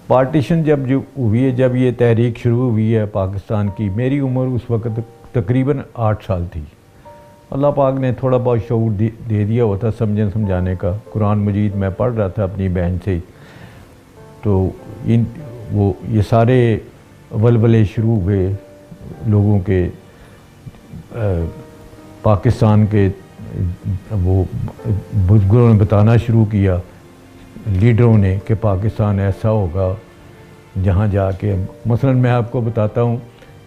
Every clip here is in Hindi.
पार्टीशन जब जो हुई है, जब ये तहरीक शुरू हुई है पाकिस्तान की, मेरी उम्र उस वक़्त तकरीबन 8 साल थी। अल्लाह पाक ने थोड़ा बहुत शऊर दे दिया होता समझने समझाने का। कुरान मजीद मैं पढ़ रहा था अपनी बहन से, तो ये सारे वलवले शुरू हुए लोगों के, पाकिस्तान के वो बुजुर्गों ने बताना शुरू किया, लीडरों ने, कि पाकिस्तान ऐसा होगा जहाँ जाके, मसलन मैं आपको बताता हूँ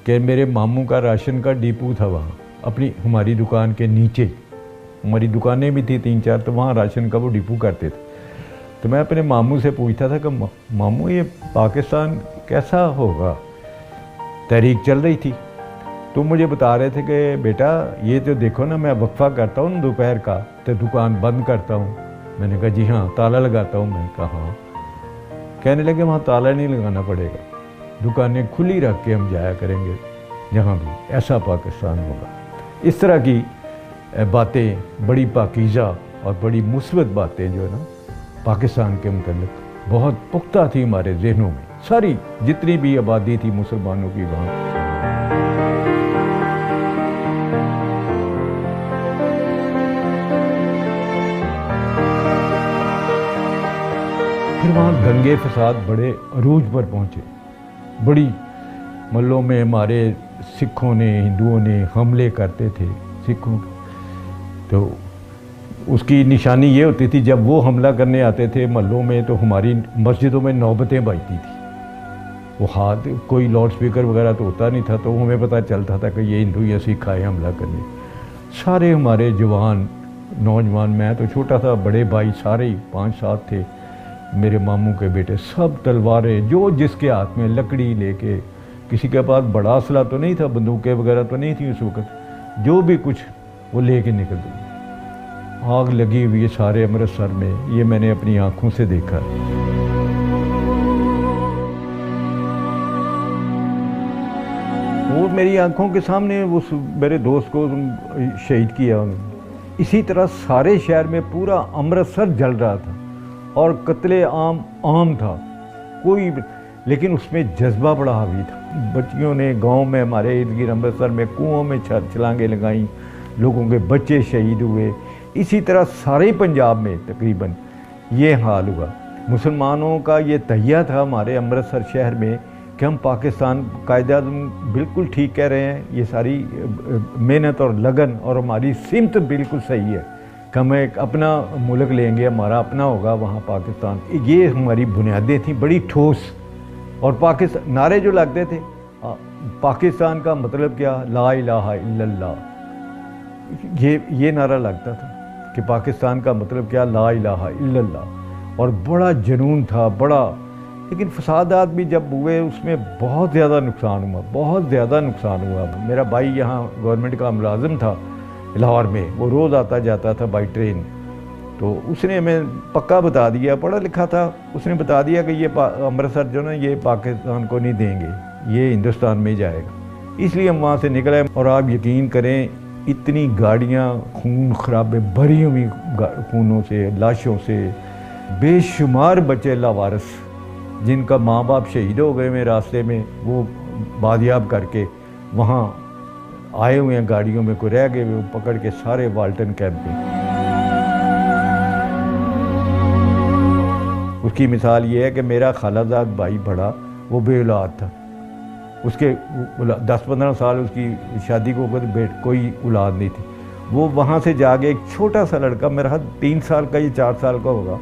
कि मेरे मामू का राशन का डिपो था वहाँ, हमारी दुकान के नीचे। हमारी दुकानें भी थी 3-4, तो वहाँ राशन का वो डिपो करते थे। तो मैं अपने मामू से पूछता था कि मामू ये पाकिस्तान कैसा होगा, तहरीक चल रही थी। तो मुझे बता रहे थे कि बेटा ये तो देखो ना, मैं वक्फा करता हूँ दोपहर का तो दुकान बंद करता हूँ। मैंने कहा जी हाँ, ताला लगाता हूँ। मैंने कहा हाँ। कहने लगे वहाँ ताला नहीं लगाना पड़ेगा, दुकानें खुली रख के हम जाया करेंगे जहाँ भी, ऐसा पाकिस्तान होगा। इस तरह की बातें, बड़ी पाकीज़ा और बड़ी मुस्बत बातें जो है ना पाकिस्तान के मुतल्लिक़ बहुत पुख्ता थी हमारे जहनों में। सारी जितनी भी आबादी थी मुसलमानों की वहाँ। फिर वहाँ दंगे फसाद बड़े अरूज पर पहुँचे। बड़ी मल्लों में हमारे सिखों ने, हिंदुओं ने हमले करते थे सिखों के। तो उसकी निशानी ये होती थी, जब वो हमला करने आते थे महलों में, तो हमारी मस्जिदों में नौबतें बजती थी। वो हाथ, कोई लाउड स्पीकर वगैरह तो होता नहीं था, तो हमें पता चलता था कि ये हिंदू या सिख आए हमला करने। सारे हमारे जवान नौजवान, मैं तो छोटा था, बड़े भाई सारे ही 5-7 थे, मेरे मामू के बेटे, सब तलवारें जो जिसके हाथ में, लकड़ी लेके, किसी के पास बड़ा असला तो नहीं था, बंदूकें वगैरह तो नहीं थी उस वक़्त, जो भी कुछ वो लेके निकल गए। आग लगी हुई है सारे अमृतसर में, ये मैंने अपनी आंखों से देखा है। वो मेरी आंखों के सामने वो मेरे दोस्त को शहीद किया उन्होंने। इसी तरह सारे शहर में पूरा अमृतसर जल रहा था और कत्ले आम था कोई, लेकिन उसमें जज्बा बड़ा हावी था। बच्चियों ने गांव में, हमारे इर्द गिर्द अमृतसर में कुओं में छलांगें लगाई, लोगों के बच्चे शहीद हुए। इसी तरह सारे पंजाब में तकरीबन ये हाल हुआ। मुसलमानों का ये तहिया था हमारे अमृतसर शहर में कि हम पाकिस्तान, कायदे-ए-आज़म बिल्कुल ठीक कह रहे हैं, ये सारी मेहनत और लगन और हमारी सिमत बिल्कुल सही है कि हम एक अपना मुल्क लेंगे, हमारा अपना होगा वहाँ पाकिस्तान। ये हमारी बुनियादें थी बड़ी ठोस। और पाकिस्तान नारे जो लगते थे, पाकिस्तान का मतलब क्या, ला इलाहा इल्लल्लाह, ये नारा लगता था कि पाकिस्तान का मतलब क्या, ला इलाहा इल्लल्लाह। और बड़ा जुनून था, बड़ा। लेकिन फसादात भी जब हुए उसमें बहुत ज़्यादा नुकसान हुआ, बहुत ज़्यादा नुकसान हुआ। मेरा भाई यहाँ गवर्नमेंट का मुलाजिम था लाहौर में, वो रोज़ आता जाता था बाई ट्रेन। तो उसने हमें पक्का बता दिया, पढ़ा लिखा था, उसने बता दिया कि ये अमृतसर जो ना, ये पाकिस्तान को नहीं देंगे, ये हिंदुस्तान में ही जाएगा। इसलिए हम वहाँ से निकले। और आप यकीन करें, इतनी गाड़ियाँ खून खराबे भरी हुई, खूनों से, लाशों से, बेशुमार बच्चे लावारिस जिनका माँ बाप शहीद हो गए में रास्ते में, वो बादियाब करके वहाँ आए हुए हैं गाड़ियों में, कोई रह गए वो पकड़ के सारे वाल्टन कैंप में। उसकी मिसाल ये है कि मेरा खालाजाद भाई बड़ा, वो बेऔलाद था, उसके 10-15 साल उसकी शादी को कोई औलाद नहीं थी। वो वहाँ से जाके एक छोटा सा लड़का, मेरा 3 साल का या 4 साल का होगा,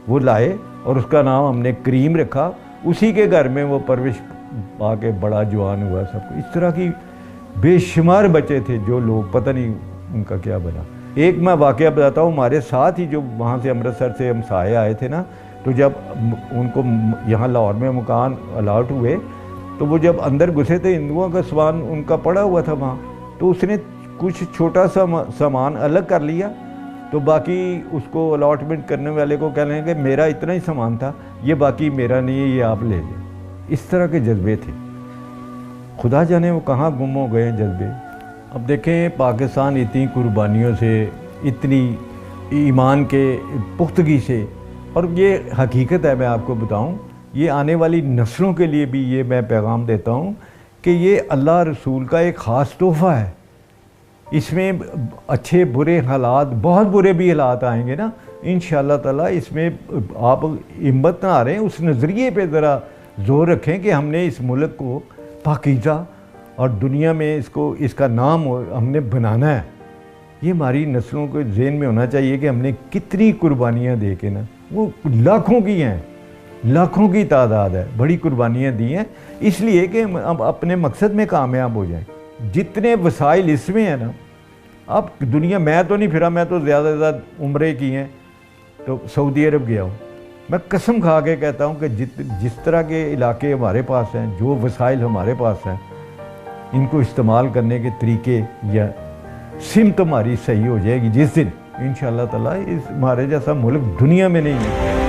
वो लाए और उसका नाम हमने करीम रखा। उसी के घर में वो परवरिश पा के बड़ा जवान हुआ सबको। इस तरह की बेशुमार बच्चे थे जो लोग, पता नहीं उनका क्या बना। एक मैं वाक़या बताता हूँ, हमारे साथ ही जो वहाँ से अमृतसर से हम साए आए थे ना, तो जब उनको यहाँ लाहौर में मकान अलाट हुए, तो वो जब अंदर घुसे थे, हिंदुओं का सामान उनका पड़ा हुआ था वहाँ, तो उसने कुछ छोटा सा सामान अलग कर लिया, तो बाकी उसको अलॉटमेंट करने वाले को कहने लगे मेरा इतना ही सामान था, ये बाकी मेरा नहीं है, ये आप ले लें। इस तरह के जज्बे थे। खुदा जाने वो कहाँ गुम हो गए हैं जज्बे। अब देखें, पाकिस्तान इतनी कुर्बानियों से, इतनी ईमान के पुख्तगी से, और ये हकीकत है, मैं आपको बताऊं ये आने वाली नस्लों के लिए भी ये मैं पैगाम देता हूँ कि ये अल्लाह रसूल का एक ख़ास तोहफ़ा है। इसमें अच्छे बुरे हालात, बहुत बुरे भी हालात आएंगे ना, इंशाअल्लाह ताला इसमें आप हिम्मत ना आ रहे हैं, उस नज़रिए पे ज़रा ज़ोर रखें कि हमने इस मुल्क को पाकीज़ा और दुनिया में इसका नाम हमने बनाना है। ये हमारी नस्लों को ज़हन में होना चाहिए कि हमने कितनी कुर्बानियाँ दे के ना, वो लाखों की हैं, लाखों की तादाद है, बड़ी कुर्बानियाँ दी हैं इसलिए कि हम अब अपने मकसद में कामयाब हो जाएं। जितने वसाइल इसमें हैं ना, अब दुनिया, मैं तो नहीं फिरा, मैं तो ज़्यादा से ज़्यादा उम्रे की हैं, तो सऊदी अरब गया हूँ। मैं कसम खा के कहता हूँ कि जिस तरह के इलाके हमारे पास हैं, जो वसाइल हमारे पास हैं, इनको इस्तेमाल करने के तरीके या सिमत हमारी सही हो जाएगी जिस दिन, इंशाअल्लाह ताला इस हमारे जैसा मुल्क दुनिया में नहीं है।